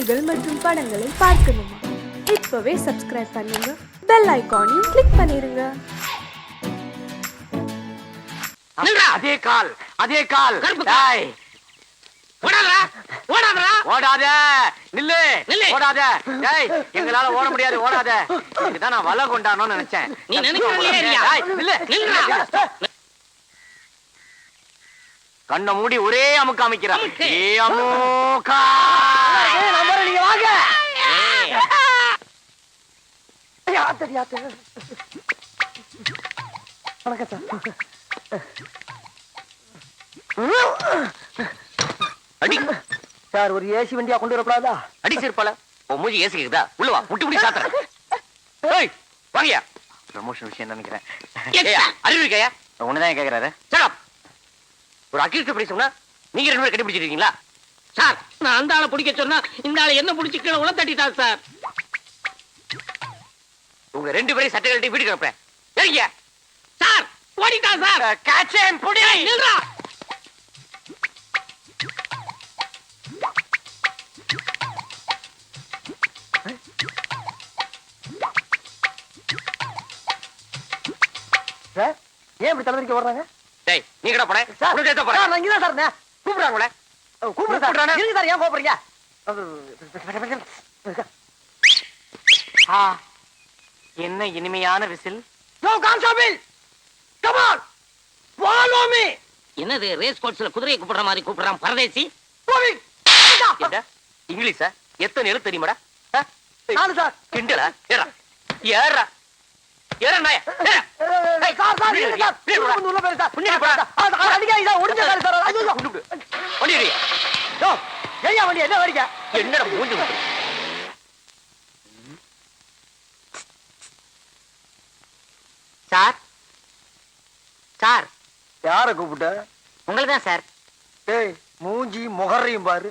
செய்திகள் மற்றும் படங்களை பார்க்கணுமா? இப்பவே சப்ஸ்கிரைப் பண்ணுங்க, பெல் ஐகானையும் கிளிக் பண்ணிருங்க. அதே கால் டேய் ஓடாத நில்லு ஓடாத டேய் எங்களால ஓட முடியாது ஓடாத இதுதான் நான் வலை கொண்டானோன்னு நினைச்சேன். நீ நினைக்கிறீங்க கண்ணை மூடி ஒரே அமுக்கு அமைக்கிறான். அடி சார், ஒரு ஏசி வண்டியா கொண்டு வரக்கூடாதா? அடி சிறுப்பால மூஞ்சி ஏசி கேக்குதா? உள்ள வா, முட்டி முடி சாத்துறேன். வாங்கயா ப்ரமோஷன் விஷயம் நினைக்கிறேன். அறிவு இருக்கையா ஒண்ணுதான் கேக்குறாரு. ஒரு அக்யூஸ்ட் பிடி சொன்னா நீங்க ரெண்டு பேரும் கட்டி பிடிச்சிருக்கீங்களா? சார், நான் அந்த ஆளை பிடிக்க சொன்னா இந்த ஆளை என்ன பிடிச்சி கீழே உள்ள தட்டிட்டார் சார். உங்க ரெண்டு பேரும் சட்டை கட்டி வீட்டுக்கு வைப்பேன். சரிங்க சார், ஓடிட்டான் சார். காச்சேன் புடி நில்றா. சார், ஏன் இப்படி தலைவரிக்க வர்றாங்க? டேய் நீ கடை போறேன் சார். உனக்கு ஏத்த போறேன். நான் இங்க தான் சார். கூப்பிடுறாங்களே கூப்பிடுறானே. இருங்க சார், ஏன் கோபறீங்க? என்ன இனிமையான whistle. No constable, come on, follow me. என்னது ரேஸ் கோர்ஸ்ல குதிரையை கூப்பிடுற மாதிரி கூப்பிடுறான் பரதேசி? இங்கிலீஷா? எத்தனை எழுத்து தெரியுமாடா? நானு சார். கிண்டலா? ஏறா ஏறா ஏறா நாய ஏறா. சார் சார், இருங்க சார். வந்து உள்ள போய் சார். புண்ணிய போடா. அடிக்காதீங்க சார், ஒடிஞ்ச கால் சார். ஐயோ வண்டி யோ, ஏய்யா வண்டி என்ன வரீங்க? என்னடா மூஞ்சி விட்டு. Sir sir. யார கூப்பிட்ட? உங்களதான் சார். டேய், மூஞ்சி முகரையும் பாரு.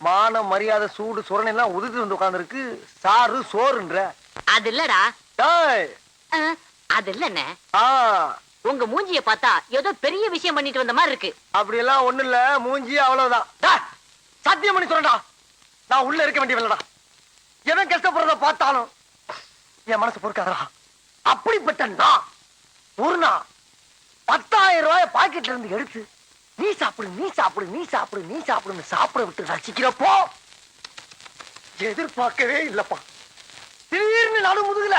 மான மரியாதை சூடு சுரணை எல்லாம் உதிர்த்து வந்து உட்கார்ந்துருக்கு. சாரு சோறுன்ற. அது இல்லடா. டேய், அது இல்லண்ணே, ஆ உங்க மூஞ்சிய பார்த்தா ஏதோ பெரிய விஷயம் பண்ணிட்டு வந்த மாதிரி இருக்கு. அப்படி எல்லாம் ஒண்ணு இல்ல, மூஞ்சி அவ்வளவுதான். டேய், சத்தியம் பண்ணி சொல்றேன்டா, நான் உள்ள இருக்க வேண்டியவளடா. எவன் கஷ்டப்படுறத பார்த்தாலும் என் மனசு பொறுக்காதடா. அப்படிப்பட்ட நான் ஒரு நாள் 10,000 ரூபாய் பாக்கெட்ல இருந்து எடுத்து நீ சாப்பிடு நீ சாப்பிடு நீ சாப்பிடு நீ சாப்பிடுன்னு சாப்பிட விட்டு ரசிக்கிறப்போ எதிர்பார்க்கவே இல்லப்பா. திடீர்னு நடு முதுகுல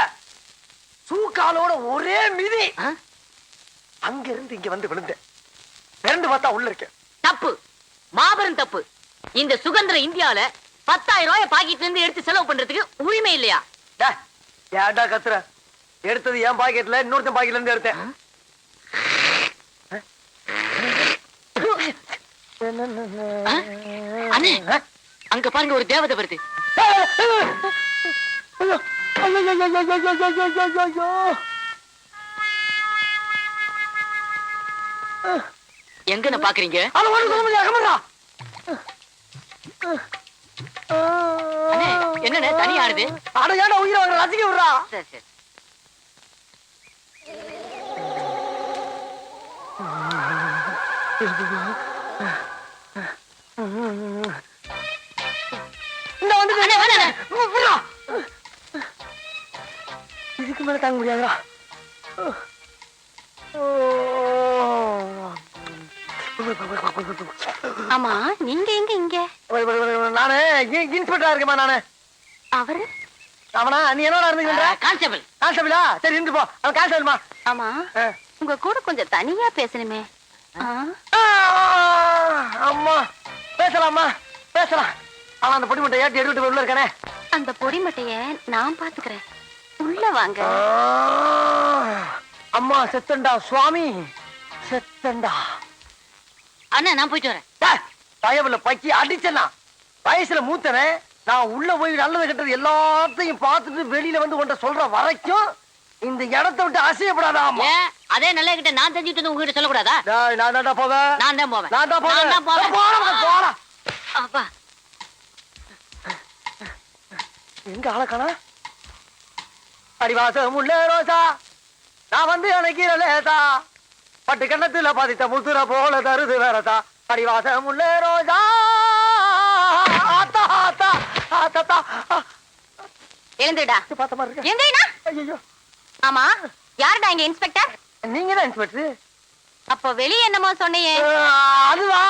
சூக்காலோட ஒரே மிதி. அங்க இருந்து இங்க வந்து விழுந்தேன். பிறந்து பார்த்தா உள்ள இருக்கேன். தப்பு, மாபெரும் தப்பு. இந்த சுதந்திர இந்தியால 10,000 ரூபாய் பாக்கெட்ல இருந்து எடுத்து செலவு பண்றதுக்கு உரிமை இல்லையா? ஏன்டா கத்துற? எடுத்தது என் பாக்கெட்ல, இன்னொருத்தன் பாக்கெட்ல இருந்து எடுத்தேன். அண்ணே, அங்க பாருங்க, ஒரு தேவதை வருது. எங்கன்னு பாக்குறீங்க? என்ன தனி ஆடுது? அட ஏன்டா உயிரை வாங்குற? ரசிக்க விடுறா. சரி சரி. இதுக்கு மேல தாங்க முடியாதுடா. ஆமா, நீங்க எங்க இங்க? நானு இன்ஸ்பெக்டரா இருக்கேமா. நானு அவரு அவனா? நீ என்னடா இருந்துகின்ற? கான்ஸ்டபிள். கான்ஸ்டபிளா? சரி இருந்து போ. அவன் கான்ஸ்டபிள்மா. ஆமா, உங்க கூட கொஞ்சம் தனியா பேசணுமே. அம்மா, பேசலாமா? பேசலாம். ஆனா அந்த பொடி மட்டும் ஏற்றி எடுத்துட்டு உள்ள இருக்கானே. அந்த பொடி மட்டைய நான் பாத்துக்கிறேன். உள்ள வாங்க. அம்மா செத்தண்டா சுவாமி, செத்தண்டா. அண்ணா, நான் போயிட்டு வரேன். பயவுல பக்கி அடிச்சனா வயசுல மூத்தனே. நான் உள்ள போய் நல்லது கெட்டது எல்லாத்தையும் பார்த்துட்டு வெளியில வந்து உன்கிட்ட சொல்ற வரைக்கும் இந்த இடத்தை விட்டு அசையப்படாதா? அதே நல்ல கிட்ட நான் தெரிஞ்சுட்டு வந்து உங்ககிட்ட சொல்லக்கூடாதா? நான் தான்டா போவேன். நான் தான் போவேன். நான் தான் போவேன். போடா. அப்பா, எங்க ஆளக்கானா? அடிவாசம் உள்ள ரோசா, நான் வந்து அணைக்கிற லேசா, பட்டு கண்ணத்துல பதித்த முத்துற போல தருது வேறதா. அடிவாசம் உள்ள ரோசா, ஆத்தா ஆத்தா தாத்தா எழுந்துடா. பார்த்த மாதிரி இருக்கு. எந்திரிடா. ஐயோ, ஆமா, யாருடா இங்க இன்ஸ்பெக்டர்? நீங்க தான் இன்ஸ்பெக்டர்? அப்போ வெளிய என்னமோ சொன்னியே? அதுவா,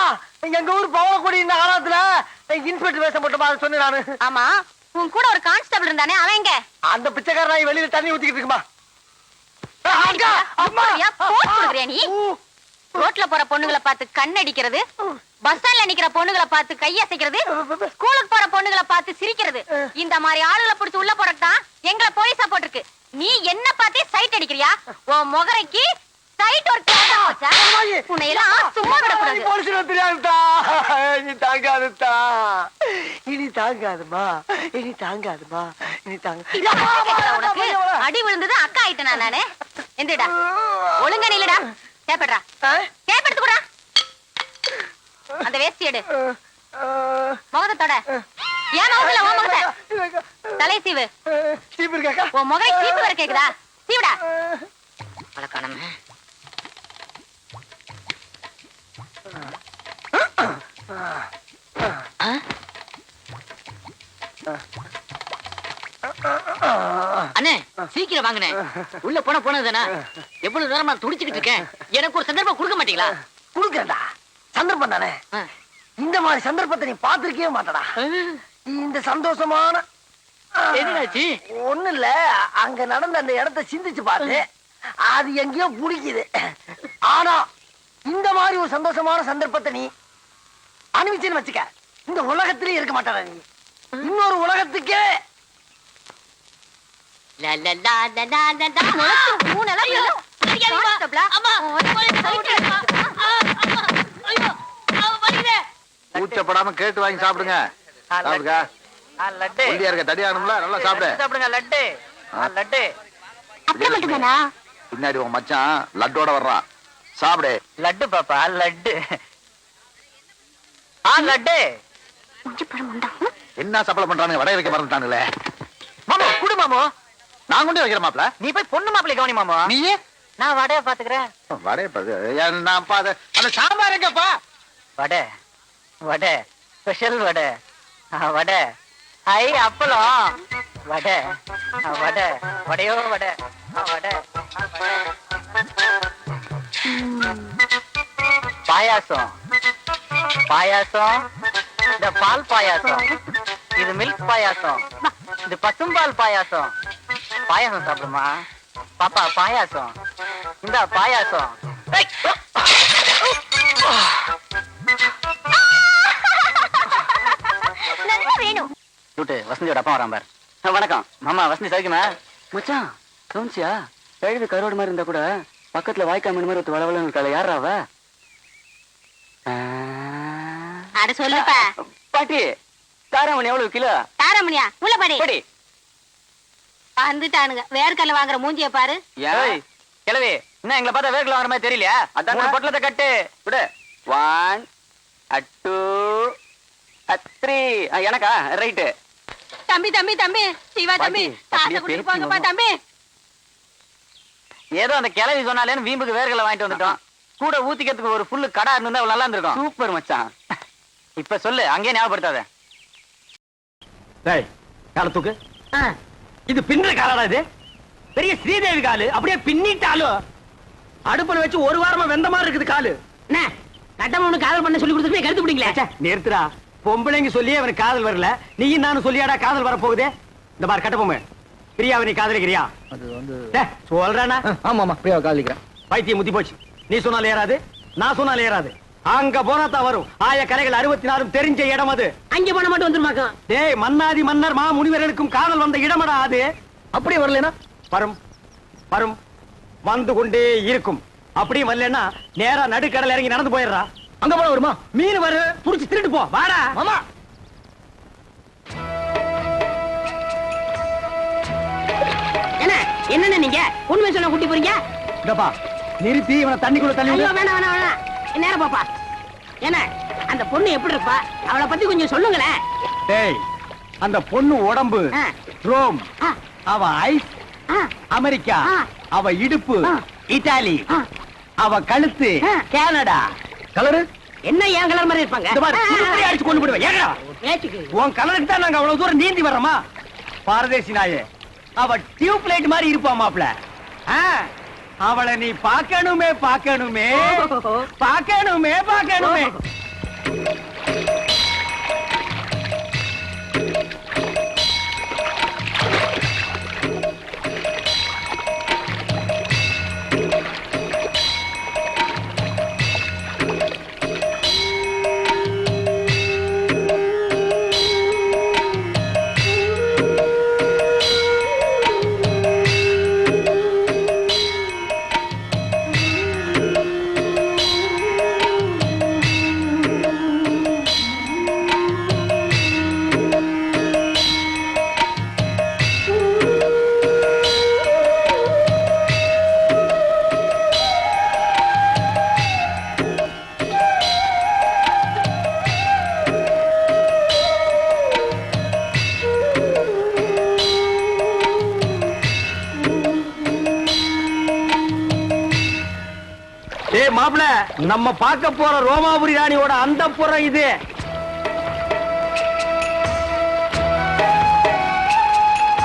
எங்க ஊர் பவளக்குடி இந்த காலத்துல இன்ஸ்பெக்டர் வேஷம் போட்டுமா சொன்னேன் நானு. ஆமா, உன் கூட ஒரு கான்ஸ்டபிள் இருந்தானே, அவன் எங்க? அந்த பிச்சைக்காரன் வெளியில தண்ணி ஊத்திக்கிட்டு இருக்குமா? நீ ரோட்ல போற பொண்ணுங்களை பார்த்து கண்ணடிக்கிறது, பஸ் ஸ்டாண்ட்ல நிக்கிற பொண்ணுகளை பார்த்து கையசைக்கிறது, ஸ்கூலுக்கு போற பொண்ணுகளை பார்த்து சிரிக்கிறது, இந்த மாதிரி ஆளுகளை பிடிச்சு உள்ள போறதுதான் எங்களை போலீஸா போட்டிருக்கு. நீ என்ன பார்த்தே சைட் அடிக்கிறியா? உன் முகரைக்கு சைட் ஒரு உன்னை எல்லாம் சும்மா விடக்கூடாது. போலீஸ் தெரியாதுதா, இனி தாங்காதுதா, இனி தாங்காதுமா, இனி தாங்காதுமா, இனி தாங்க. உனக்கு அடி விழுந்தது அக்கா ஆயிட்டேனா நானு? எந்திரடா, ஒழுங்கா நில்லுடா. கேப்படா, கேப்படுத்து கூட. அந்த வேஷ்டி எடு, முகத்தை தொட. ஏன் முகத்துல உன் முகத்தை தலை சீவு. சீப்பு இருக்காக்கா? உன் முகரை சீப்பு வர கேக்குதா? சீவுடா. அழகானமே. அண்ணே, சீக்கிரம் வாங்கண்ணே. உள்ள போனதானே? எவ்வளவு நேரமா துடிச்சுக்கிட்டு இருக்கேன். எனக்கு ஒரு சந்தர்ப்பம் கொடுக்க மாட்டீங்களா? குடுக்கறடா, சந்தர்ப்பம் தானே. இந்த மாதிரி சந்தர்ப்பத்தை நீ பாத்திருக்கவே மாட்டடா. இந்த சந்தோஷமான என்னாச்சு? ஒண்ணு இல்ல, அங்க நடந்த அந்த இடத்தை சிந்திச்சு பார்த்து அது எங்கேயோ பிடிக்குது. ஆனா இந்த மாதிரி ஒரு சந்தோஷமான சந்தர்ப்பத்தை நீ அனுபவிச்சுன்னு வச்சுக்க, இந்த உலகத்திலே இருக்க மாட்டாடா. நீ இன்னொரு உலகத்துக்கே கூச்சப்படாம கேட்டு வாங்கி சாப்பிடுங்க. தடியானும்ல, நல்லா சாப்பிடு. சாப்பிடுங்க. லட்டு லட்டு பின்னாடி உன் மச்சான் லட்டோட வர்றான், சாப்பிடு. லட்டு பாப்பா, லட்டு லட்டு. என்ன சப்பளை பண்றானுங்க? வடை வைக்க மறந்துட்டானுங்களே. மாமா குடு மாமோ. நான் கொண்டே வைக்கிற மாப்ள. நீ போய் பொண்ணு மாப்பிள்ளை கவனி மாமா. நீயே? நான் வடையை பாத்துக்கிறேன். வடைய அந்த சாம்பார் எங்கப்பா? வடை வடை ஸ்பெஷல் வடை. வடை ஐ அப்பளம். வடை வடை வடையோ வடை வடை. பாயாசம் பாயாசம். இந்த பால் பாயாசம், இது மில்க் பாயாசம், இது பசும்பால் பாயாசம். பாயாசம் சாப்பிடுமா பாப்பா? பாயாசம் இந்த பாயாசம். வேணும். வசந்தியோட அப்பா வரான் பார். வணக்கம் மாமா. வசந்தி சவிக்குமா? மச்சான் கவுன்சியா? கழுவி கரோடு மாதிரி இருந்தா கூட பக்கத்துல வாய்க்கா மீன் மாதிரி வளவளன்னு இருக்காள, யாரா அவ? அட சொல்லுப்பா. பாட்டி, காராமணி எவ்வளவு கிலோ? தாரமணியா? உள்ள பாடி. பாடி வந்துட்டானுங்க. வேர்க்கல்ல வாங்குற மூஞ்சிய பாரு. ஏய் கிழவி, என்ன எங்களை பார்த்தா வேர்க்கல்ல வாங்குற மாதிரி தெரியலையா? அதான் பொட்டலத்தை கட்டு விடு. 1 2 3. எனக்கா? ரைட்டு. தம்பி தம்பி தம்பி சிவா தம்பி, காசை கொடுத்து போங்கப்பா தம்பி. ஏதோ அந்த கிழவி சொன்னாலேன்னு வீம்புக்கு வேர்க்கல்ல வாங்கிட்டு வந்துட்டோம். கூட ஊத்திக்கிறதுக்கு ஒரு ஃபுல்லு கடை இருந்தா நல்லா இருந்திருக்கும். சூப்பர் மச்சான். இப்ப சொல்லு, அங்கேயே ஞாபகப்படுத்தாத. டேய், கால தூக்கு. இது பின்ன காலடா. இது பெரிய ஸ்ரீதேவி காலு, அப்படியே பின்னிட்டாலும் அடுப்புல வச்சு ஒரு வாரமா வெந்த மாதிரி இருக்குது காலு. என்ன கட்டமொன்னு காதல் பண்ண சொல்லி கொடுத்துட்டு கருத்து பிடிங்களா? நிறுத்துடா. பொம்பளைங்க சொல்லியே அவனுக்கு காதல் வரல, நீயும் நானும் சொல்லியாடா காதல் வர போகுதே. இந்த மாதிரி கட்டப்பொம்மை பிரியாவை நீ காதலிக்கிறியா? அது வந்து சொல்றானா? ஆமா பிரியாவை காதலிக்கிறேன். பைத்தியம் முத்தி போச்சு. நீ சொன்னாலும் ஏறாது, நான் சொன்னாலும் ஏறாது. அங்க போனா தான் வரும். ஆய கலைகள் 64 தெரிஞ்ச இடம் அது. அங்க போன மட்டும் வந்துருமாக்கா? டேய், மன்னாதி மன்னர் மா முனிவர்களுக்கும் காதல் வந்த இடமடா அது. அப்படியே வரலனா வரும் வரும், வந்து கொண்டே இருக்கும். அப்படியே வரலன்னா நேரா நடுக்கடல் இறங்கி நடந்து போயிடுறா. அங்க போன வருமா? மீன் வரு, புடிச்சு திருட்டு போ. வாடா மாமா. என்ன என்ன நீங்க உண்மை சொன்ன கூட்டி போறீங்க? இதப்பா நிறுத்தி இவனை தண்ணிக்குள்ள தள்ளி விடு. வேணாம் வேணாம் வேணாம். நேரம் பாப்பா. என்ன அந்த பொண்ணு எப்படி இருப்பா? அவளை பத்தி கொஞ்சம் சொல்லுங்களேன். டேய், அந்த பொண்ணு உடம்பு ரோம், அவ ஐஸ் அமெரிக்கா, அவ இடுப்பு இத்தாலி, அவ கழுத்து கனடா. கலரு என்ன ஏன் கலர் மாதிரி இருப்பாங்க இந்த மாதிரி துருப்பிடி அடிச்சு கொண்டு போடுவேன் ஏங்கடா ஏச்சுக்கு உன் கலருக்கு தான் நாங்க அவ்வளவு தூரம் நீந்தி வர்றோமா பாரதேசி நாயே அவ டியூப் லைட் மாதிரி இருப்பா மாப்ள அவளை நீ பார்க்கணுமே பார்க்கணுமே பார்க்கணுமே பார்க்கணுமே மாப்ள நம்ம பார்க்க போற ரோமாபுரி ராணியோட அந்த புறம் இது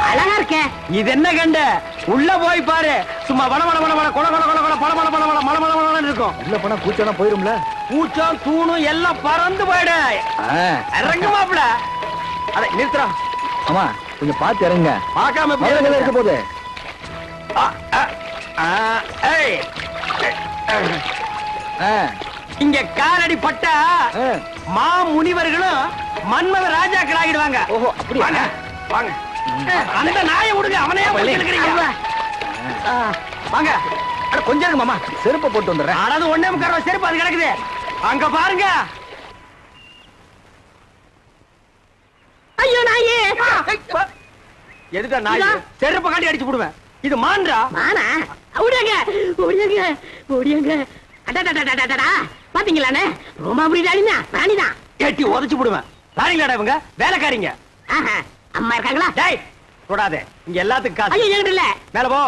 அழகா இருக்கேன் இது என்ன கண்ட உள்ள போய் பாரு சும்மா வள வள வள வள கொல கொல கொல கொல பல பல பல பல மல மல மலன்னு இருக்கும் உள்ள போனா கூச்சம்லாம் போயிரும்ல பூச்சம் தூணும் எல்லாம் பறந்து போயிடு இறங்கு மாப்ள அட நிறுத்துறா ஆமா கொஞ்சம் பார்த்து இறங்க பார்க்காம மதுரை இருக்க போகுது ஏய் இங்க காலடி பட்டா மா முனிவர்களும் மன்மத ராஜாக்கள் ஆகிடுவாங்க ஓஹோ அப்படி வாங்க வாங்க அந்த நாயை விடுங்க அவனே வாங்க அட கொஞ்சம் இருங்க மாமா செருப்பை போட்டு வந்துடுறேன் அதாவது ஒன்னே முக்கார செருப்பு அது கிடக்குது அங்க பாருங்க ஐயோ நாயே எதுக்கா நாய் செருப்பை காட்டி அடிச்சு போடுவேன் இது மான்றா மானா ஓடியாங்க ஓடியாங்க ஓடியாங்க அடடடடடடா பாத்தீங்களானே ரோமாபுரி ராணினா ராணிதான் எட்டி உதைச்சு போடுவேன் ராணிங்களாடா இவங்க வேலைக்காரிங்க ஆஹா அம்மா இருக்காங்களா டேய் தொடாதே இங்க எல்லாத்துக்கும் காசு ஐயோ என்கிட்ட இல்ல மேல போ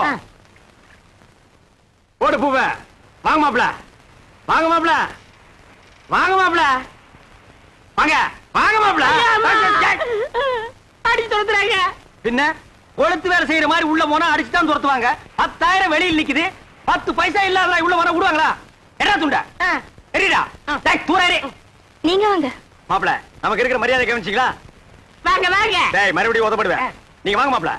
ஓடு பூவ வாங்க மாப்ள வாங்க மாப்ள வாங்க மாப்ள வாங்க வாங்க மாப்ள அடிச்சு துரத்துறாங்க பின்ன கொளுத்து வேலை செய்யற மாதிரி உள்ள போனா அடிச்சு தான் துரத்துவாங்க 10,000 வெளியில் நிக்குது 10 பைசா இல்லாத உள்ள வர விடுவாங்களா என்ன துண்டா சரிடா டேய் தூரே நீங்க வாங்க மாப்ள நமக்கு இருக்கிற மரியாதை கவனிச்சீங்களா வாங்க வாங்க டேய் மறுபடியும் உதப்படுவேன் நீங்க வாங்க மாப்ள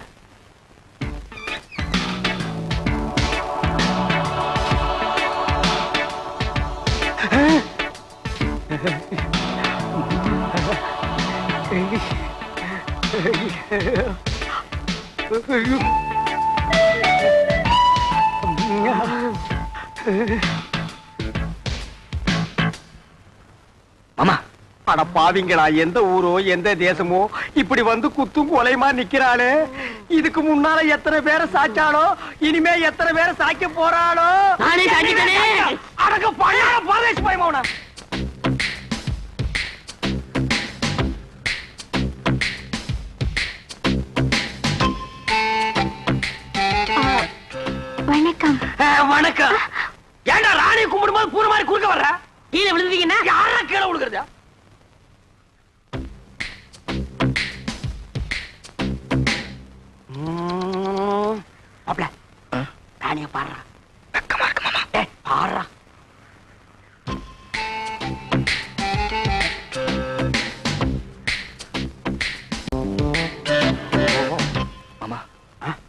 மாமா அட பாவிங்களா எந்த ஊரோ எந்த தேசமோ இப்படி வந்து குத்தும் கொலைமா நிக்கிறாளே இதுக்கு முன்னால எத்தனை பேரை சாச்சாலோ இனிமே எத்தனை பேரை சாய்க்க போறாளோ நானே சாய்ச்சிட்டேனே. அடக்க பழைய பாரதேசி பயமாவனா வணக்கம் வணக்கம் ஏண்டா ராணி கும்பிடும்போது பூர மாதிரி குறுக்க வர்ற கீழே விழுந்தீங்கன்னா யாரா கீழே விழுகிறதா அப்பல ராணிய பாடுறா வெக்கமா இருக்கு மாமா பாடுறா மாமா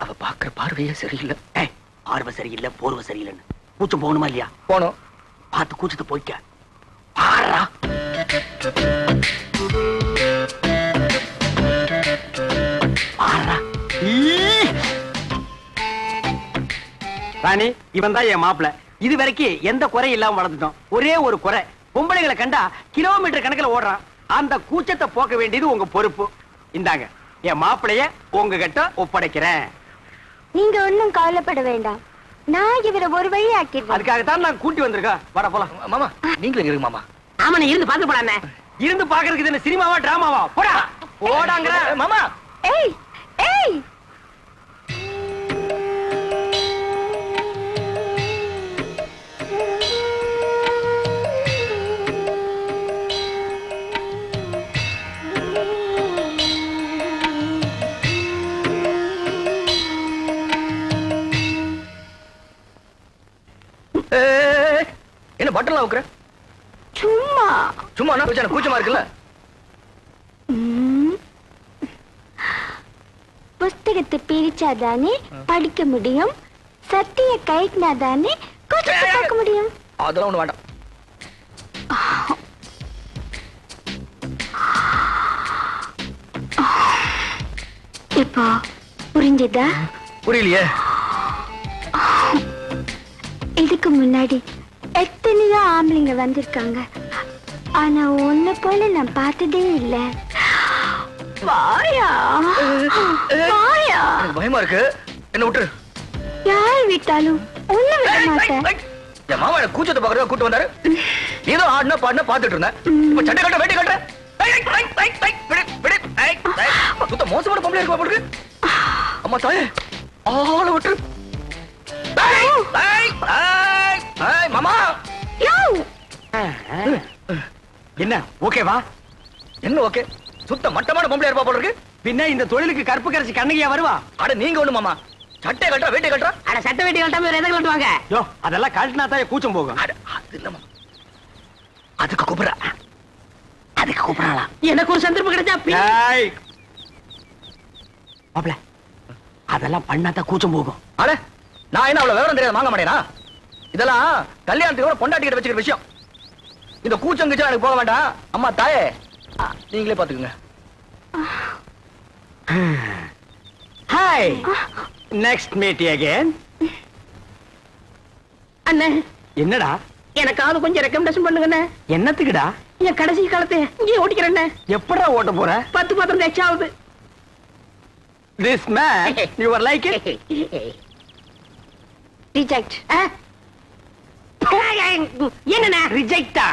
அவ பாக்குற பார்வையே சரியில்லை ஆர்வ சரியில்லை போர்வ சரியில்லைன்னு கூச்சம் போகணுமா இல்லையா போனோம் பார்த்து கூச்சத்தை போய்க்க பாடுறா பாடுறா ராணி இவன் தான் என் மாப்பிள இது வரைக்கும் எந்த குறை இல்லாம வளர்ந்துட்டோம் ஒரே ஒரு குறை பொம்பளைகளை கண்டா கிலோமீட்டர் கணக்குல ஓடுறான் அந்த கூச்சத்தை போக்க வேண்டியது உங்க பொறுப்பு இந்தாங்க என் மாப்பிளைய உங்ககிட்ட ஒப்படைக்கிறேன் நீங்க ஒண்ணும் கவலைப்பட வேண்டாம் நான் இவரை ஒரு வழி ஆக்கிடுவேன் அதுக்காகத்தான் நான் கூட்டி வந்திருக்கேன் வர போலாம் மாமா நீங்களும் இருங்க மாமா ஆமா நீ இருந்து பார்த்து போடானே இருந்து பாக்குறதுக்கு இது என்ன சினிமாவா டிராமாவா போடா போடாங்கற மாமா ஏய் ஏய் பட்டன்லாம் வைக்கிற? சும்மா சும்மா என்ன கூச்சமா இருக்குல்ல? புஸ்தகத்தை பிரிச்சாதானே படிக்க முடியும், சட்டிய கைட்டினாதானே கூச்சத்தை பார்க்க முடியும். அதெல்லாம் ஒண்ணு வேண்டாம். இப்போ புரிஞ்சுதா? புரியலையே. இதுக்கு முன்னாடி எத்தனையோ ஆம்பளைங்க வந்திருக்காங்க, ஆனா ஒண்ணு போல நான் பார்த்ததே இல்ல. வாயா வாயா, எனக்கு பயமா இருக்கு, என்ன விட்டுரு. யார் விட்டாலும் ஒண்ணு விட மாட்டேன். என் மாமா எனக்கு கூச்சத்தை பாக்குறதா கூட்டு வந்தாரு. ஏதோ ஆடினா பாடினா பாத்துட்டு இருந்தேன். இப்ப சட்டை கட்ட வேட்டி கட்டுற. சுத்த மோசமான பொம்பளை இருக்கா போல இருக்கு. அம்மா தாயே, ஆளை விட்டுரு. மாமா என்ன ஓகேவா? என்ன ஓகே? சுத்த மட்டமான பொம்பளை இருப்பா போல இருக்கு. பின்ன இந்த தொழிலுக்கு கருப்பு கரைச்சி கண்ணகியா வருவா? அட நீங்க ஒண்ணு மாமா, சட்டை கட்டுறா வேட்டி கட்டுறா. அட சட்டை வெட்டி கட்டாம எதை கட்டுவாங்க? யோ, அதெல்லாம் கழட்டினா தான் கூச்சம் போகும். அட அது இல்ல மாமா, அதுக்கு கூப்பிடுறா. அதுக்கு கூப்பிடறாளா? எனக்கு ஒரு சந்தர்ப்பம் கிடைச்சா ஏய், மாப்ள, அதெல்லாம் பண்ணாதான் கூச்சம் போகும். அட நான் என்ன அவ்வளவு விவரம் தெரியாத வாங்க மாட்டேனா? இதெல்லாம் கல்யாணத்துக்கு பொண்டாட்டிக்கிட்ட வச்சுக்கிற விஷயம். இந்த கூச்சம் கிச்சம் எனக்கு போக வேண்டாம். அம்மா தாயே, நீங்களே பாத்துக்குங்க. Hi, next meet again. அண்ணே, என்னடா? எனக்காவது கொஞ்சம் ரெக்கமெண்டேஷன் பண்ணுங்கண்ணே. என்னத்துக்குடா? என் கடைசி காலத்தை இங்கே ஓட்டிக்கிறேண்ணே. எப்படா ஓட்ட போற? 10 எக்ஸ்ட்ரா ஆகுது. This man, you are like it? Reject. என்னண்ணே Rejecta.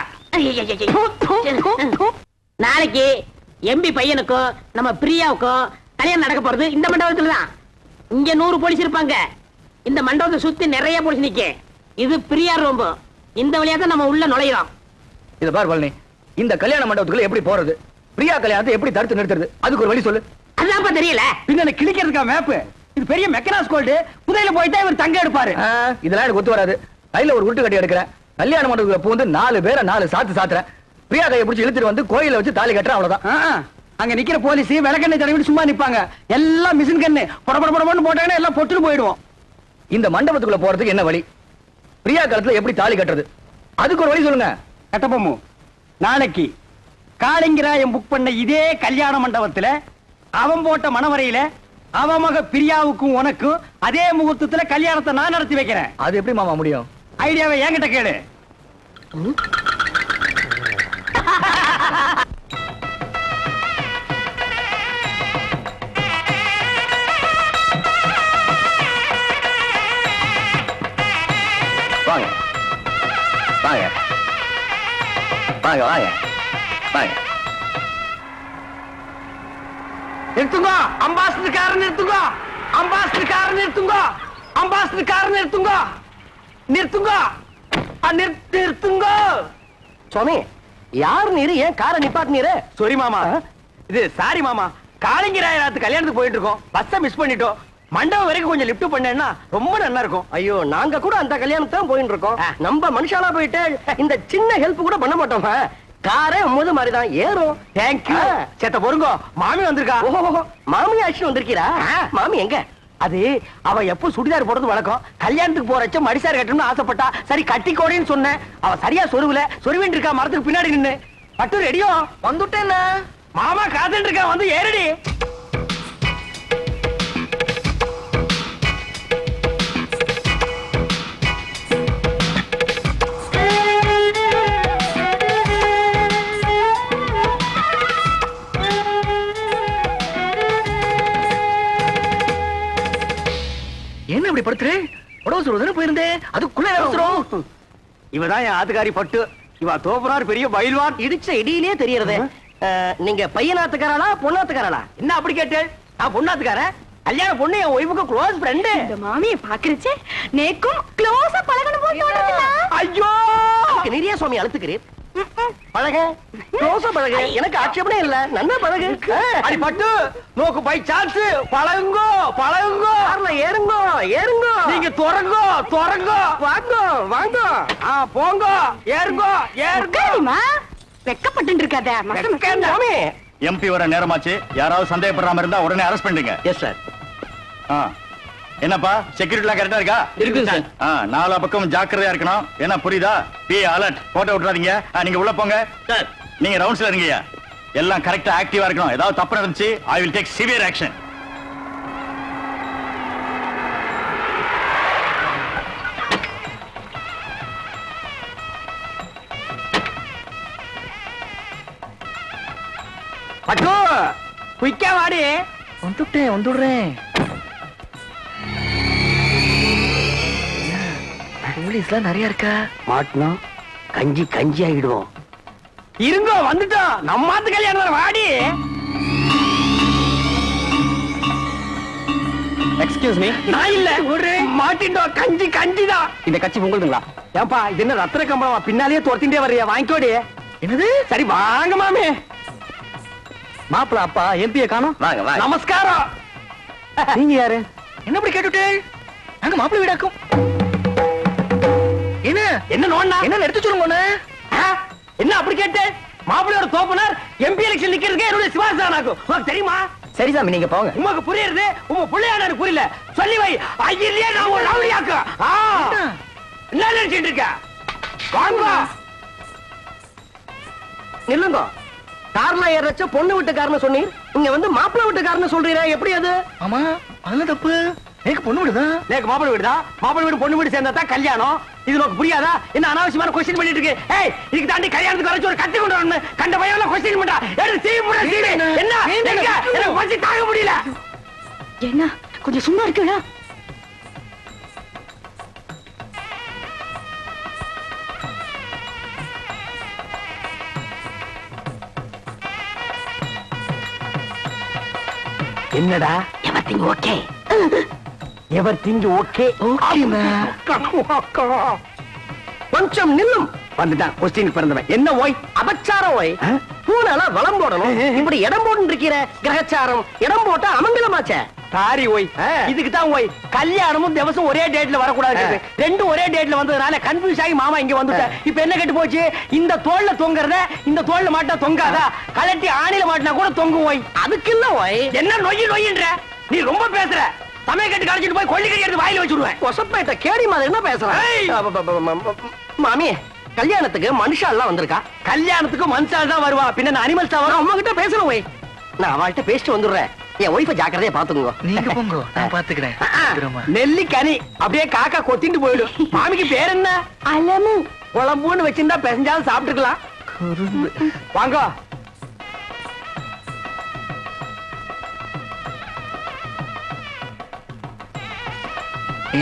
நாளைக்கு எம்பி பையனுக்கும் நம்ம பிரியாவுக்கும் கல்யாணம் நடக்க போறது இந்த மண்டபத்துல தான். இங்க 100 போலீஸ் இருப்பாங்க. இந்த மண்டபத்தை சுத்தி நிறைய போலீஸ் நிக்க. இது பிரியா ரூம். இந்த வழியா தான் நம்ம உள்ள நுழையிறோம். இத பார் பழனி, இந்த கல்யாண மண்டபத்துக்குள்ள எப்படி போறது? பிரியா கல்யாணத்தை எப்படி தடுத்து நிறுத்துறது? அதுக்கு ஒரு வழி சொல்லு. அதான்ப்பா தெரியல. பின்ன கிளிக்கிறதுக்கா மேப்? இது பெரிய மெக்கனாஸ் கோல்டு. புதையில போயிட்டா இவர் தங்க எடுப்பாரு. இதெல்லாம் எனக்கு ஒத்து வராது. கையில ஒரு உருட்டு கட்டி எடுக்கிறேன். கல்யாண மண்டபத்துக்குள்ள பூந்து 4 பேரை 4 சாத்து சாத்துறேன். பிரியா கையை பிடிச்சி இழுத்துட்டு வந்து கோயில வச்சு தாலி கட்டுறேன், அவ்வளவுதான். அங்க நிக்கிற போலீஸ் விளக்கெண்ணெய் தடவிட்டு சும்மா நிப்பாங்க. எல்லாம் மிஷின் கண்ணு படபடபடன்னு போட்டாங்கன்னா எல்லாம் பொட்டுன்னு போயிடுவோம். இந்த மண்டபத்துக்குள்ள போறதுக்கு என்ன வழி? பிரியா காலத்துல எப்படி தாலி கட்டுறது? அதுக்கு ஒரு வழி சொல்லுங்க. கட்டப்பொம்மு, நாளைக்கு காளிங்கராயன் புக் பண்ண இதே கல்யாண மண்டபத்துல அவன் போட்ட மணவரையில அவன் மக பிரியாவுக்கும் உனக்கும் அதே முகூர்த்தத்துல கல்யாணத்தை நான் நடத்தி வைக்கிறேன். அது எப்படி மாமா முடியும்? ஐடியாவை என்கிட்ட கேளு. வாங்க வாங்க வாங்க வாங்க வாங்க. நிறுத்துங்க, அம்பாசிடர் கார நிறுத்துங்க, அம்பாசிடர் கார நிறுத்துங்க, அம்பாசிடர் கார நிறுத்துங்க, நிறுத்துங்க, நிறுத்துங்க. சுவாமி, யார் நீரு? ஏன் காரை நிப்பாட்டு நீரு? சாரி மாமா, இது சாரி மாமா. காளிங்கராயன் கல்யாணத்துக்கு போயிட்டு இருக்கோம், பஸ்ஸை மிஸ் பண்ணிட்டோம். மண்டபம் வரைக்கும் கொஞ்சம் லிஃப்ட் பண்ணேன்னா ரொம்ப நல்லா இருக்கும். ஐயோ, நாங்க கூட அந்த கல்யாணத்துக்கு போயிட்டு இருக்கோம். நம்ம மனுஷாலா போயிட்டு இந்த சின்ன ஹெல்ப் கூட பண்ண மாட்டோம். காரே முது மாதிரிதான் ஏறும். தேங்க்யூ. சேத்த பொறுங்கோ, மாமி வந்திருக்கா. ஓஹோ, மாமி ஆச்சு வந்திருக்கீரா? மாமி எங்க? அது அவ எப்போ சுடிதார் போடுறது வழக்கம். கல்யாணத்துக்கு போறச்ச மடிசார் கட்டணும்னு ஆசைப்பட்டா. சரி கட்டிக்கோடின்னு சொன்னேன். அவ சரியா சொருவுல சொருவின் இருக்கா மரத்துக்கு பின்னாடி நின்னு. பட்டு ரெடியோ? வந்துட்டேன். மாமா காத்துட்டு இருக்கா, வந்து ஏறடி. என்ன இப்படி படுத்துறே? உடவு சொல்றதுன்னு போயிருந்தேன், அதுக்குள்ள அவசரம். இவதான் என் ஆத்துக்காரி பட்டு. இவ தோப்புறார் பெரிய பயில்வான். இடிச்ச இடியிலே தெரியறது. நீங்க பையனாத்துக்காரா பொண்ணாத்துக்காரா? என்ன அப்படி கேட்டு? நான் பொண்ணாத்துக்காரன். கல்யாண பொண்ணு என் ஒய்ஃபுக்கு க்ளோஸ் ஃப்ரெண்டு. இந்த மாமியை பாக்குறச்சே நேக்கும் க்ளோஸா பழகணும் போல தோணுதுல. ஐயோ, நிறைய சுவாமி அழுத்துக்கிறீர். பழக க்ளோஸா பழகு, எனக்கு ஆட்சேபனே இல்ல, நன்னா பழகு. அடி பட்டு நோக்கு பை சான்ஸ் பழகுங்கோ பழகுங்கோ. கார்ல ஏறுங்கோ ஏறுங்கோ, நீங்க துறங்கோ துறங்கோ. வாங்கோ வாங்கோ. போங்கோ ஏறுங்கோ ஏறுங்கோ. வெக்கப்பட்டு இருக்காத சாமி. எம்பி வர நேரமாச்சு, யாராவது சந்தேகப்படுறாம இருந்தா உடனே அரெஸ்ட் பண்ணுங்க. Yes sir. என்னப்பா செக்யூரிட்டிலாம் கரெக்டா இருக்கா? இருக்கு சார். நாலா பக்கம் ஜாக்கிரதையா இருக்கணும். என்ன புரியுதா? பி அலர்ட், போட்டோ விட்டுறாதீங்க. நீங்க உள்ள போங்க சார். நீங்க ரவுண்ட்ஸ்ல இருங்கய்யா. எல்லாம் கரெக்டா ஆக்டிவா இருக்கணும். ஏதாவது தப்பு நடந்துச்சு I will take severe action. பட்டு குயிக்கா வாடி. வந்துடுறேன். போலீஸ்லாம் நிறைய இருக்கா? மாட்டினோம், கஞ்சி கஞ்சி ஆகிடுவோம். இருங்கோ வந்துட்டோம். நம்ம மாத்து கல்யாணம் வாடி. Excuse me. நான் இல்ல ஒரு மாட்டிண்டோம். கஞ்சி கஞ்சிதான். இந்த கட்சி உங்களுதுங்களா? ஏன்பா இது என்ன ரத்ன கம்பளமா பின்னாலேயே துரத்திட்டே வர்றியா? வாங்கிக்கோடி. என்னது? சரி வாங்க மாமே. மாப்பிள அப்பா எம்பியை காணோம். வாங்க வாங்க. நமஸ்காரம். நீங்க யாரு? என்ன இப்படி கேட்டுட்டே? நாங்க மாப்பிள வீடாக்கும். என்ன என்ன நோண்டா? என்ன எடுத்து சொல்லுங்க. என்ன அப்படி கேட்டு? மாப்பிள்ளையோட தோப்பனார் எம்பி எலெக்ஷன் நிக்கிறதுக்கு என்னுடைய சிவாசானாக்கும். உனக்கு தெரியுமா? சரி சாமி நீங்க போங்க. உமக்கு புரியுது, உங்க பிள்ளையான எனக்கு புரியல. சொல்லி வை. ஐயிலே நான் ஒரு ரவுடியாக்கு. என்ன நினைச்சிட்டு இருக்க? வாங்க. நில்லுங்க. கார்ல ஏறச்ச பொண்ணு வீட்டுக்காரன்னு சொன்னீர், இங்க வந்து மாப்பிள்ளை வீட்டுக்காரன்னு சொல்றீரா? எப்படி அது? ஆமா அதுல தப்பு. எனக்கு பொண்ணு விடுதான். நேக்கு மாப்பிள்ளை வீடு தான். மாப்பிள்ளை வீடு பொண்ணு வீடு சேர்ந்தா தான் கல்யாணம். இது உனக்கு புரியாதா? என்ன அனாவசியமான கொஸ்டின் பண்ணிட்டு இருக்கு? ஏய் இதுக்கு தாண்டி கல்யாணத்துக்கு வரைச்சு ஒரு கத்தி கொண்டு வரணும். கண்ட பையன் கொஸ்டின் பண்றா. எடுத்து சீவி போடுற சீவி. என்ன எனக்கு பசி தாங்க முடியல. என்ன கொஞ்சம் சும்மா இருக்குடா. என்னடா? Everything okay. Everything okay. கொஞ்சம் நில்லும். வந்துட்டான் கொஸ்டின் பிறந்தவன். என்ன ஓய்? அபச்சாரம் ஓய். பூனால வளம் போடணும். இப்படி இடம் போட்டு இருக்கிற கிரகச்சாரம். இடம் போட்டா அமங்கலமாச்சே. சாரி ஓய். இதுக்கு தான் ஓய் கல்யாணமும் திவசம் ஒரே டேட்ல வரக்கூடாது. ரெண்டும் ஒரே டேட்ல வந்ததுனால கன்ஃபியூஸ் ஆகி மாமா இங்க வந்துட்டேன். இப்ப என்ன கெட்டு போச்சு? இந்த தோல்ல தொங்கறத இந்த தோல்ல மாட்டா தொங்காதா? கலட்டி ஆணில மாட்டினா கூட தொங்கும் ஓய். அதுக்கு இல்ல ஓய். என்ன நொய்யி நொய்யின்ற? நீ ரொம்ப பேசுற. சமய கட்டு கழிச்சிட்டு போய் கொள்ளிக்கறி எடுத்து வாயில வச்சுடுவேன். கொசப்பேட்ட கேடி மாதிரி என்ன பேசுறேன்? மாமி கல்யாணத்துக்கு மனுஷா எல்லாம் வந்திருக்கா? கல்யாணத்துக்கு மனுஷால் தான் வருவா. பின்ன அனிமல்ஸா வரும். அம்மா கிட்ட பேசுறேன் ஓய். நான் அவள்கிட்ட பேசிட்டு வந்துடுறேன். என் ஒய்ஃபை ஜாக்கிரதையா பாத்துக்கோங்க. நீங்க போங்க, நான் பாத்துக்கிறேன். நெல்லி கனி அப்படியே காக்கா கொத்திட்டு போயிடும். மாமிக்கு பேர் என்ன? அலமு. குழம்புன்னு வச்சிருந்தா பெசஞ்சாலும் சாப்பிட்டுக்கலாம். வாங்க.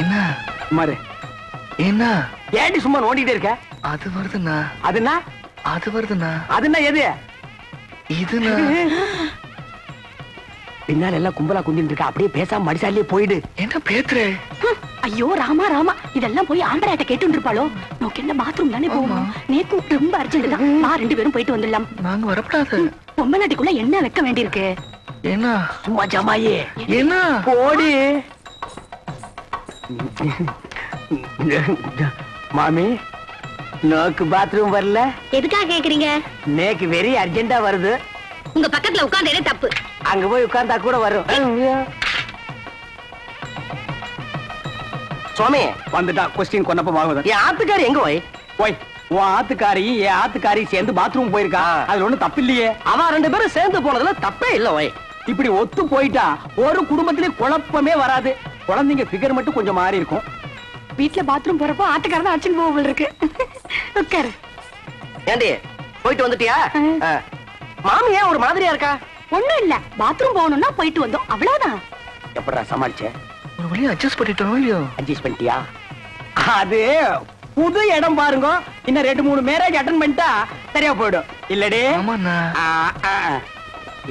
என்ன மாரு என்ன ஏண்டி சும்மா நோண்டிட்டே இருக்க? அது வருதுண்ணா. அதுனா அது வருதுண்ணா. அதுனா எது? இதுண்ணா. பின்னால எல்லாம் கும்பலா குந்திட்டு இருக்கா. அப்படியே பேசாம மடிசாலியே போயிடு. என்ன பேத்துறே? ஐயோ ராமா ராமா, இதெல்லாம் போய் ஆம்பராட்ட கேட்டு இருப்பாளோ? நோக்கு என்ன பாத்ரூம் தானே போகணும். நேக்கு ரொம்ப அர்ஜென்ட் தான். நான் 2 பேரும் போயிட்டு வந்துடலாம். நாங்க வரப்படாது. பொம்மநாட்டிக்குள்ள என்ன வைக்க வேண்டியிருக்கு? என்ன சும்மா ஜமாயே என்ன போடி. மாமி நோக்கு பாத்ரூம் வரல. எதுக்காக கேக்குறீங்க? நேக்கு வெரி அர்ஜென்டா வருது. உங்க பக்கத்துல உட்கார்ந்ததே தப்பு. அங்க போய் உட்கார்ந்தா கூட வரும். சுவாமி வந்துட்டா கொஸ்டின் கொன்னப்ப ஆகுது. என் ஆத்துக்காரி எங்க போய்? போய் உன் ஆத்துக்காரி என் ஆத்துக்காரி சேர்ந்து பாத்ரூம் போயிருக்கா. அதுல ஒண்ணும் தப்பு இல்லையே. அவ 2 பேரும் சேர்ந்து போனதுல தப்பே இல்ல ஓய். இப்படி ஒத்து போயிட்டா ஒரு குடும்பத்திலே குழப்பமே வராது. குழந்தைங்க ஃபிகர் மட்டும் கொஞ்சம் மாறி இருக்கும். வீட்ல பாத்ரூம் போறப்போ ஆட்டுக்காரன் தான் அடிச்சுட்டு போக இருக்கு. உட்காரு. ஏண்டி போயிட்டு வந்துட்டியா? மாமி ஏன் ஒரு மாதிரியா இருக்கா? ஒண்ணும் இல்ல, பாத்ரூம் போகணும்னா போயிட்டு வந்தோம், அவ்வளவுதான். எப்படா சமாளிச்ச? ஒரு வழியா அட்ஜஸ்ட் பண்ணிட்டோம் இல்லையோ? அட்ஜஸ்ட் பண்ணிட்டியா? அது புது இடம் பாருங்க. இன்னும் 2-3 மேரேஜ் அட்டன் பண்ணிட்டா சரியா போயிடும். இல்லடே? ஆமாண்ணா.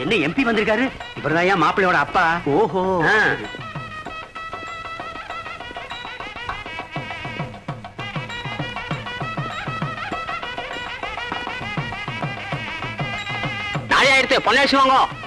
என்ன எம்பி வந்திருக்காரு? இவர்தான் ஏன் மாப்பிள்ளையோட அப்பா. ஓஹோ. பார்த்து பொண்ணு வாங்க.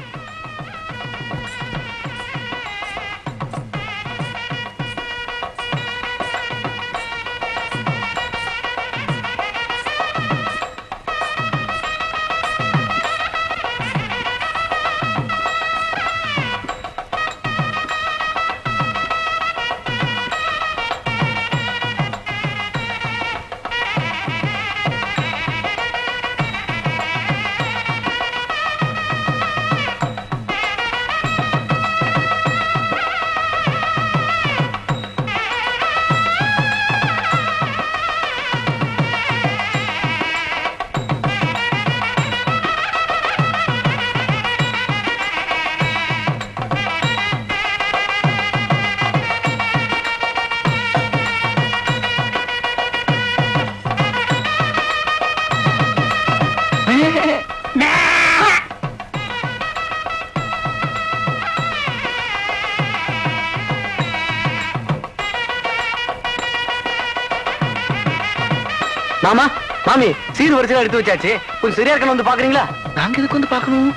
மாமா மாமி சீர் வரிசையா எடுத்து வச்சாச்சு. கொஞ்சம் சரியா இருக்கணும் வந்து பாக்குறீங்களா? நாங்க இதுக்கு வந்து பாக்கணும்.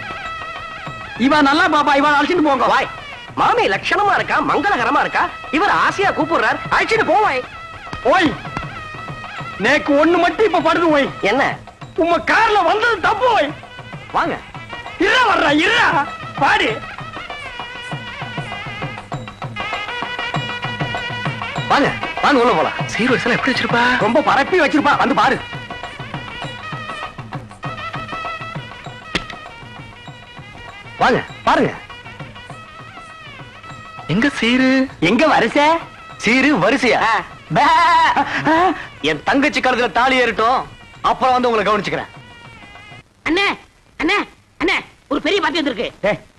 இவன் நல்லா பாப்பா, இவன் அழைச்சிட்டு போங்க. வாய் மாமி லட்சணமா இருக்கா, மங்களகரமா இருக்கா. இவர் ஆசையா கூப்பிடுறார், அழைச்சிட்டு போவாய். ஓய் நேக்கு ஒண்ணு மட்டும் இப்ப படுது. ஓய் என்ன உங்க கார்ல வந்தது தப்பு. ஓய் வாங்க. இரா வர்றா இரா பாடு. வாங்க வாங்க உள்ள போலாம். சீர் வரிசையில எப்படி வச்சிருப்பா? ரொம்ப பரப்பி வச்சிருப்பா, வந்து பாரு. வாங்க பாருங்க. எங்க சீரு எங்க வரிசை? சீரு வரிசையா? என் தங்கச்சி காலத்துல தாலி ஏறட்டும், அப்புறம் வந்து உங்களை கவனிச்சுக்கிறேன். அண்ணே அண்ணே அண்ணே ஒரு பெரிய பாத்தி வந்திருக்கு.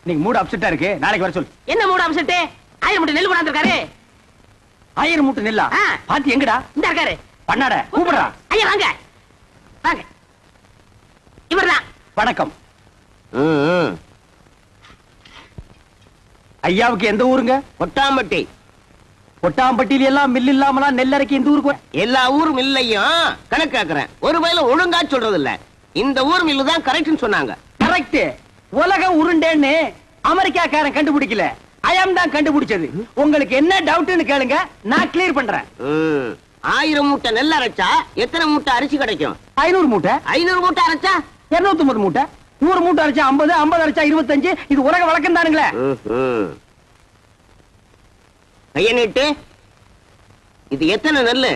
நீங்க மூடு அப்செட்டா இருக்கு, நாளைக்கு வர சொல்லு. என்ன மூட அம்சட்டு? 1000 மூட்டை நெல் கொண்டாந்துருக்காரு. 1000 மூட்டை நெல்லா? பாத்தி எங்கடா? இந்த இருக்காரு. பண்ணாட கூப்பிடுறா. ஐயா வாங்க வாங்க. இவர்தான். வணக்கம். ஐயாவுக்கு எந்த ஊருங்க? கொட்டாம்பட்டி. கொட்டாம்பட்டியில எல்லாம் மில் இல்லாமலாம் நெல்லரைக்கு இந்த ஊருக்கு எல்லா ஊர் மில்லையும் கணக்கு கேக்குறேன். ஒரு வயல ஒழுங்கா சொல்றது இல்ல. இந்த ஊர் மில்லு தான் கரெக்ட்னு சொன்னாங்க. கரெக்ட். உலக உருண்டேன்னு அமெரிக்காக்காரன் கண்டுபிடிக்கல, ஐயம் தான் கண்டுபிடிச்சது. உங்களுக்கு என்ன டவுட்னு கேளுங்க, நான் கிளியர் பண்றேன். 1000 மூட்டை நெல் அரைச்சா எத்தனை மூட்டை அரிசி கிடைக்கும்? 500 மூட்டை. 500 மூட்டை அரைச்சா 250 மூட்டை. 100 மூட்டை அரைச்சா 50, 50 அரைச்சா 25. இது உலக வழக்கம் தானுங்களே. கைய நீட்டு. இது எத்தனை நெல்லு?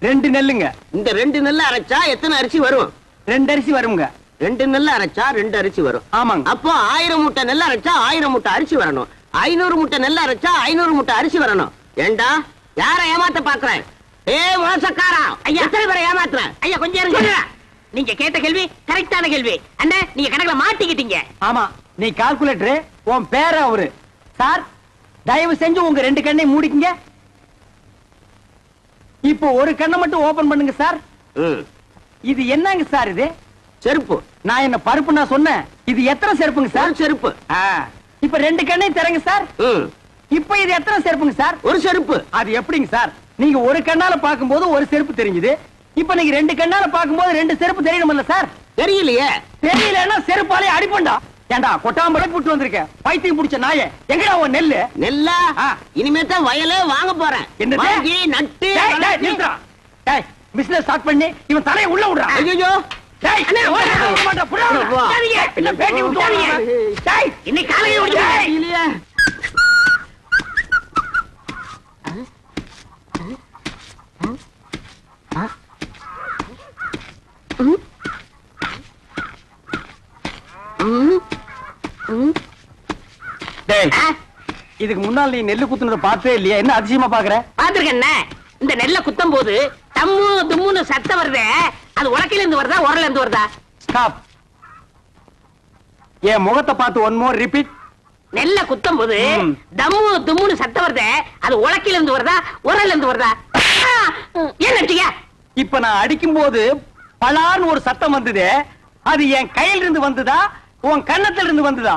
2 நெல்லுங்க. இந்த 2 நெல்லு அரைச்சா எத்தனை அரிசி வரும்? 2 அரிசி வருங்க. 2 நெல்லு அரைச்சா 2 அரிசி வரும். ஆமாங்க. அப்போ 1000 மூட்டை நெல் அரைச்சா 1000 மூட்டை அரிசி வரணும். 500 மூட்டை நெல் அரைச்சா 500 மூட்டை அரிசி வரணும். ஏண்டா யார ஏமாத்த பாக்குறேன்? மோசக்காரா, ஐயா எத்தனை பேரை ஏமாத்துறேன்? ஐயா கொஞ்சம் இருங்க. நீங்க கேட்ட கேள்வி கரெக்டான கேள்வி. அண்ணே நீங்க கணக்குல மாட்டிக்கிட்டீங்க. ஆமா நீ கால்குலேட்டர், உன் பேர அவரு. சார் தயவு செஞ்சு உங்க 2 கண்ணை மூடிக்கங்க. இப்போ ஒரு கண்ணை மட்டும் ஓபன் பண்ணுங்க சார். இது என்னங்க சார்? இது செருப்பு. நான் என்ன பருப்பு நான் சொன்னேன். இது எத்தனை செருப்புங்க சார்? செருப்பு. இப்ப 2 கண்ணையும் தரங்க சார். இப்ப இது எத்தனை செருப்புங்க சார்? ஒரு செருப்பு. அது எப்படிங்க சார்? நீங்க ஒரு கண்ணால பாக்கும்போது ஒரு செருப்பு தெரிஞ்சது. இப்ப நீங்க 2 கண்ணால பாக்கும்போது 2 செருப்பு தெரியணும்ல சார்? தெரியலையே. தெரியலன்னா செருப்பாலே அடிப்பண்டா. ஏண்டா கொட்டாம்பளை புட்டு வந்திருக்க பைத்தியம் புடிச்ச நாயே. எங்கடா உன் நெல்லு? நெல்லா? இனிமே தான் வயலே வாங்க போறேன். வாங்கி நட்டு பிசினஸ் ஸ்டார்ட் பண்ணி இவன் தலையை உள்ள விடுறான். ஐயோ இன்னைக்கு காலையில இதுக்கு முன்னால் நீ நெல்லு குத்துனதை பார்த்தே இல்லையா? என்ன அதிசயமா பாக்குற? பாத்துருக்கேன். இந்த நெல்ல குத்தும் போது தம்மு தும்முன்னு சத்தம் வருதே, அது உலக்கையில இருந்து வருதா உரல்ல இருந்து வருதா? ஸ்டாப். என் முகத்தை பார்த்து ஒன் மோர் ரிப்பீட். நெல்ல குத்தும் போது தம்மு தும்முன்னு சத்தம் வருதே, அது உலக்கையில இருந்து வருதா உரல்ல இருந்து வருதா? ஏன் நட்டியா? இப்ப நான் அடிக்கும் போது பலான்னு ஒரு சத்தம் வந்தது. அது என் கையில இருந்து வந்ததா உன் கன்னத்துல இருந்து வந்ததா?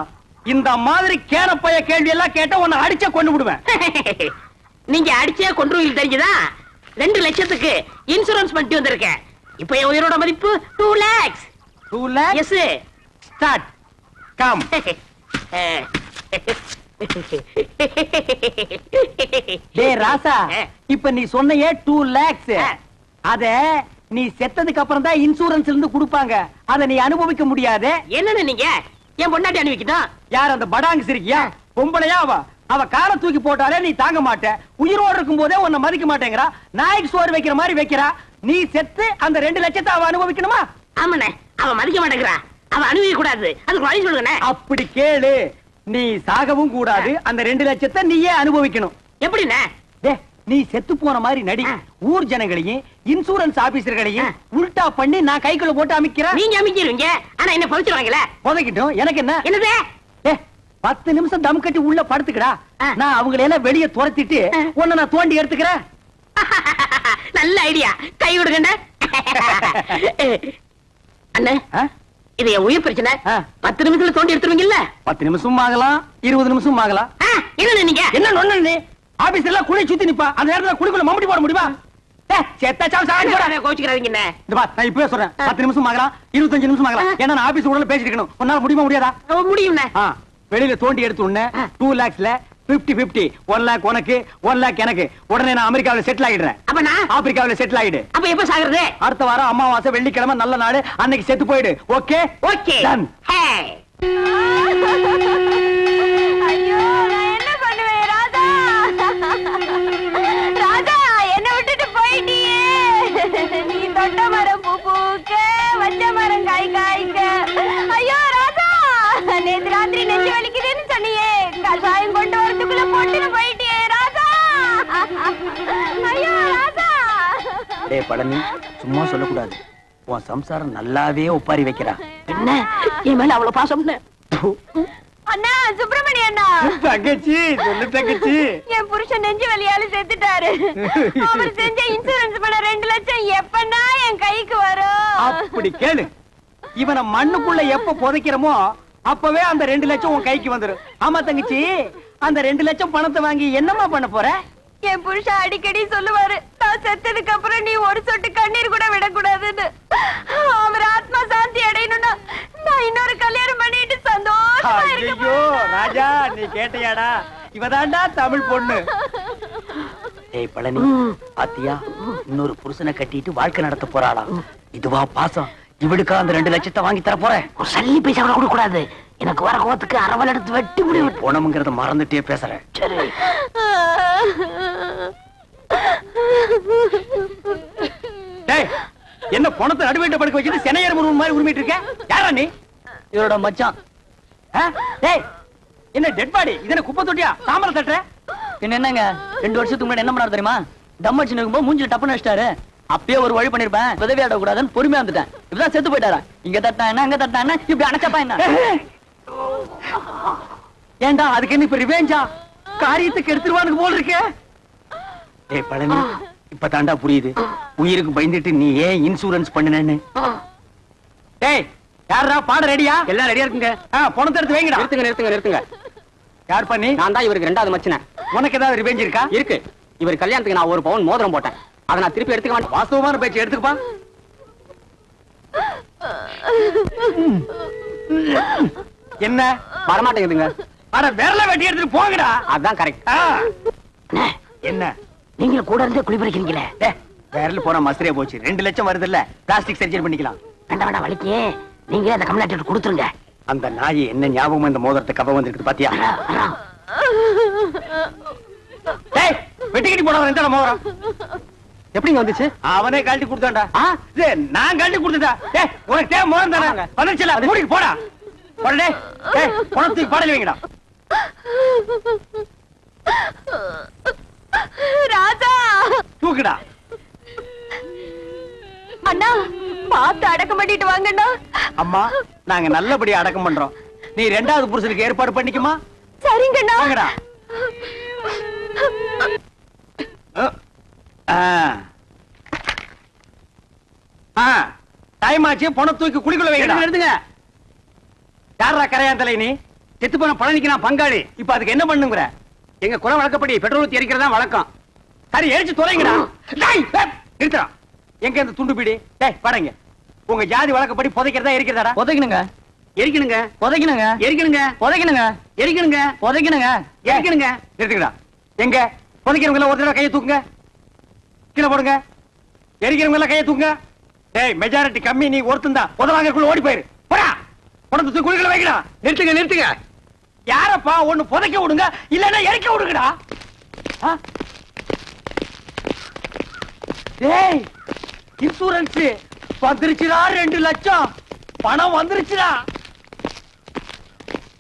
இந்த மாதிரி கேனப்பைய கேள்வி எல்லாம் கேட்ட உன்னை அடிச்ச கொண்டு விடுவேன். நீங்க அடிச்சே கொன்றுவீங்க தெரிஞ்சுதா? 2 லட்சத்துக்கு இன்சூரன்ஸ் பண்ணிட்டு வந்திருக்கேன். இப்ப என் உயிரோட மதிப்பு 2 lakhs. 2 lakhs? Yes. Start. Come. டேய் ராசா, இப்ப நீ சொன்னையே 2 lakhs. அத நீ செத்ததுக்கு அப்புறம் தான் இன்சூரன்ஸ்ல இருந்து கொடுப்பாங்க. அத நீ அனுபவிக்க முடியாது. என்னன்னு நீங்க என் பொண்டாட்டி அனுப்பிக்கிட்டோம். யார் அந்த படாங்க சிரிக்கியா? பொம்பளையா அவ காலை தூக்கி போட்டாலே நீ தாங்க மாட்ட. உயிரோடு இருக்கும் போதே உன்னை மதிக்க மாட்டேங்கிறா. நாய்க்கு சோறு வைக்கிற மாதிரி வைக்கிறா. நீ செத்து அந்த 2 லட்சத்தை அவ அனுபவிக்கணுமா? ஆமாண்ணே, அவ மதிக்க மாட்டேங்கிறா. அவ அனுபவிக்க கூடாது. அதுக்கு வழி சொல்லுங்க. அப்படி கேளு. நீ சாகவும் கூடாது. அந்த 2 லட்சத்தை நீயே அனுபவிக்கணும். எப்படிண்ணே? நீ செத்து போன மாதிரி நடி. ஊர் ஜனங்களையும் இன்சூரன்ஸ் ஆபீசர்களையும் உல்டா பண்ணி நான் கைக்குள்ள போட்டு அமைக்கிறேன். நீங்க அமைக்கிறீங்க, ஆனா என்ன பவிச்சிருவாங்களே. புதைக்கிட்டோம். எனக்கு என்ன? என்னது? 10 நிமிஷம் தம் கட்டி உள்ள படுத்துக்கடா. நான் அவங்களை எல்லாம் வெளியே துரத்திட்டு உன்னை நான் தோண்டி எடுத்துக்கிறேன். நல்ல ஐடியா. கை விடுங்க அண்ணே. இது என் உயிர் பிரச்சனை. 10 நிமிஷத்துல தோண்டி எடுத்துருவீங்கல்ல? 10 நிமிஷம் ஆகலாம், 20 நிமிஷம் ஆகலாம். என்ன நீங்க என்ன நொண்ணு? நீ ஆபீஸ் எல்லாம் குழி சுத்தி நிப்பா. அந்த நேரத்துல குழிக்குள்ள மம்பட்டி போட முடியுமா? கோச்சுக்கிறாதீங்க. நான் இப்பவே சொல்றேன். 10 நிமிஷம் ஆகலாம், 25 நிமிஷம் ஆகலாம். ஏன்னா நான் ஆபீஸ் உடனே பேசிட்டு இருக்கணும். உன்னால முடியுமா முடியாதா? முடியும். வெளியில தோண்டி எடுத்து உடனே 2 lakhsல 50-50, 1 lakh உனக்கு, 1 lakh எனக்கு. உடனே நான் அமெரிக்காவில செட்டில் ஆகிடுறேன். அப்ப நான் ஆப்பிரிக்காவில செட்டில் ஆகிடு. அப்ப எப்ப சாகுறது? அடுத்த வாரம் அமாவாசை வெள்ளிக்கிழமை நல்ல நாடு. அன்னைக்கு செத்து போயிடு. Okay okay. ஐயோ, நான் என்ன பண்ணுவேன் ராதா? ராதா, என்ன விட்டுட்டு போயிட்டியே. நீ தொட்ட மரம் பூ பூக்க, வச்ச மரம் காய் காய்க்க. ஐயோ ராதா, நேத்து ராத்திரி நெஞ்சு வலிக்குதுன்னு சொன்னியே, கஷாயம் கொண்டு வரதுக்குள்ள போட்டுன்னு போயிட்டியே ராதா. ஐயோ ராதா. டேய் பழனி, சும்மா சொல்லக்கூடாது. உன் சம்சாரம் நல்லாவே ஒப்பாரி வைக்கிறா. என்ன என் மேல அவ்வளவு பாசம்? அண்ணா, சுப்பிரமணி அண்ணா. தங்கச்சி சொல்லு தங்கச்சி. என் புருஷன் நெஞ்சு வலியால செத்துட்டாரு. அவர் செஞ்ச இன்சூரன்ஸ் பண்ண 2 லட்சம் எப்பன்னா என் கைக்கு வரும்? அப்படி கேளு. இவனை மண்ணுக்குள்ள எப்ப புதைக்கிறோமோ அப்பவே அந்த 2 லட்சம் உன் கைக்கு வந்துரும். ஆமா தங்கச்சி, அந்த 2 லட்சம் பணத்தை வாங்கி என்னமா பண்ண போற? என் புருஷன் அடிக்கடி சொல்லுவாரு, நான் செத்ததுக்கு அப்புறம் நீ ஒரு சொட்டு கண்ணீர் கூட விடக்கூடாதுன்னு. அவர் ஆத்மா சாந்தி அடையணும்னா நான் இன்னொரு கல்யாணம் பண்ணிட்டு சந்தோஷமா இருக்க ஐயோ ராஜா, நீ கேட்டையாடா? இவதாண்டா தமிழ் பொண்ணு. ஏய் பழனி, பாத்தியா? இன்னொரு புருஷனை கட்டிட்டு வாழ்க்கை நடத்த போறாளா? இதுவா பாசம்? இவளுக்கா அந்த 2 லட்சத்தை வாங்கி தர போறேன். ஒரு சல்லி பைசா கூட கொடுக்க கூடாது. எனக்கு வர கோத்துக்கு அரவல் எடுத்து வெட்டி முடியும். போனமுங்கிறத மறந்துட்டே பேசுறேன். சரி. டேய், என்ன பணத்தை நடுவேட்ட படுக்க வச்சுட்டு சென்னையர் முருகன் மாதிரி உரிமிட்டு இருக்க? யாரா நீ? இவரோட மச்சான். டேய், என்ன டெட் பாடி? இதென்ன குப்பை தொட்டியா? சாம்பல தட்டுற? என்னங்க 2 வருஷத்துக்கு முன்னாடி என்ன பண்ணாரு தெரியுமா? தம் அடிச்சு இருக்கும்போது மூஞ்சில டப்புன்னு வச்சிட்டாரு. அப்பயே ஒரு வழி பண்ணிருப்பேன். உதவி ஆட கூடாதுன்னு பொறுமையா வந்துட்டேன். இப்பதான் செத்து போயிட்டாரா? இங்க தட்டா என்ன, அங்க தட்டா என்ன, இப்படி அணைச்சப்பா என்ன? ஏண்டா அதுக்கு என்ன இப்ப ரிவெஞ்சா? காரியத்துக்கு எடுத்துருவானுக்கு போல இருக்க. டேய் பழனி, இப்ப தாண்டா புரியுது உயிருக்கு பயந்துட்டு நீ ஏன் இன்சூரன்ஸ் பண்ணுனேன்னு. டேய், யாரா பாட ரெடியா? எல்லாம் ரெடியா இருக்குங்க. பணத்தை எடுத்து வைங்கடா. நிறுத்துங்க. யார் பண்ணி? நான் தான் இவருக்கு 2வது மச்சனை. உனக்கு ஏதாவது ரிவெஞ்ச் இருக்கா? இருக்கு. இவர் கல்யாணத்துக்கு நான் 1 பவுன் மோதிரம் போட்டேன். அதை நான் திருப்பி எடுத்துக்க மாட்டேன். வாஸ்தவமான பேச்சு எடுத்துக்கப்பா. என்ன வரமாட்டேங்குதுங்க. அட விரல வெட்டி எடுத்துட்டு போங்கடா. அதான் கரெக்ட். என்ன நீங்க கூட இருந்தே குளிப்பறிக்கிறீங்களே. விரல் போன மசரே போச்சு. 2 லட்சம் வருது இல்ல, பிளாஸ்டிக் சர்ஜரி பண்ணிக்கலாம். வேண்டாம் வலிக்கு நீங்க அந்த கம்ப்ளைண்ட் கொடுத்துருங்க. அந்த நாய் என்ன ஞாபகம் இந்த மோதிரத்தை கவ வந்திருக்கு பாத்தியா? டேய், வெட்டிக்கிட்டி போனவன் இந்த மோதிரம் எப்படிங்க வந்துச்சு? அவனே கழட்டி கொடுத்தான்டா. நான் கழட்டி கொடுத்துட்டா. டேய், உனக்கு தேவை மோதிரம் தானே? வந்துருச்சுல, மூடிக்கு போடா. போடா. டேய், பணத்துக்கு பாடல வைங்கடா. ராஜா, தூக்குடா. அண்ணா, பார்த்து அடக்கம் பண்ணிட்டு வாங்கண்ணா. அம்மா, நாங்க நல்லபடியா அடக்கம் பண்றோம். நீ 2வது புருஷனுக்கு ஏற்பாடு பண்ணிக்குமா? சரிங்கண்ணா. வாங்கடா. டைம் ஆச்சு. பணம் தூக்கி குடிக்குள்ள வைங்கடா. எடுத்துங்க. யாரா கரையான் தலை? நீ செத்து போன பழனிக்கு நான் பங்காளி. இப்ப அதுக்கு என்ன பண்ணுங்கிற? எங்க குல வழக்கப்படி பெட்ரோல் ஊத்தி எரிக்கிறதா வழக்கம். சரி, எரிச்சு தொலைங்கடா. நிறுத்தா. எங்க இந்த துண்டு பீடி? டேய் படங்க. உங்க ஜாதி வழக்கப்படி புதைக்கிறதா இருக்கிறதாடா? புதைக்கணுங்க. எரிக்கணுங்க புதைக்கணுங்க எரிக்கணுங்க புதைக்கணுங்க எரிக்கணுங்க புதைக்கணுங்க எரிக்கணுங்க நிறுத்துக்கடா எங்க புதைக்கிறவங்க எல்லாம் ஒரு தடவை கையை தூக்குங்க கீழே போடுங்க எரிக்கிறவங்க எல்லாம் கையை தூக்குங்க டேய் மெஜாரிட்டி கம்மி நீ ஒருத்தன் தான் புதவாங்கக்குள்ள ஓடி போயிரு போடா உடம்பு குழிகளை வைக்கடா நிறுத்துங்க நிறுத்துங்க யாரப்பா ஒண்ணு புதைக்க விடுங்க இல்லன்னா எரிக்க விடுங்கடா ஆ? டேய் இன்சூரன்ஸ் வந்துருச்சுடா 2 லட்சம் பணம் வந்துருச்சுடா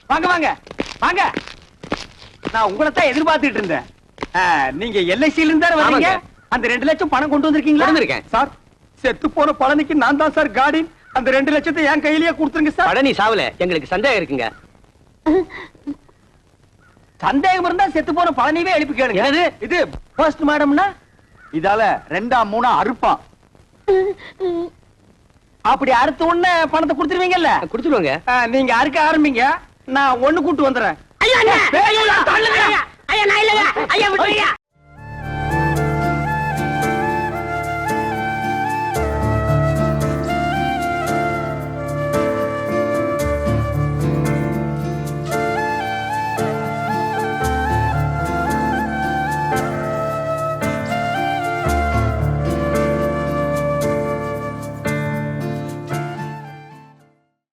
வாங்க வாங்க வாங்க நான் உங்களை தான் எதிர்பார்த்துட்டு இருந்தேன் நீங்க எல்ஐசில இருந்தா வரீங்க ஆமாங்க. அந்த 2 லட்சம் பணம் கொண்டு வந்திருக்கீங்களா வந்திருக்கேன். சார் செத்து போன பழனிக்கு நான் தான் சார் கார்டின் அந்த 2 லட்சத்தை என் கையிலேயே கொடுத்துருங்க சார் பழனி சாவல எங்களுக்கு சந்தேகம் இருக்குங்க சந்தேகம் இருந்தா செத்து போன பழனிவே எழுப்பி கேளுங்க என்னது? இது போஸ்ட் மாடம்னா இதால 2 3 அறுப்பான் அப்படி அறுத்த உடனே பணத்தை கொடுத்துருவீங்கல்ல குடுத்துருவாங்க நீங்க அறுக்க ஆரம்பிங்க நான் ஒண்ணு கூட்டு வந்துடுறேன் ஐயா அண்ணா! ஏய், ஏய், தள்ளுங்க. ஐயா, ஐயா நான் இல்லைங்க ஐயா விட்டுருங்க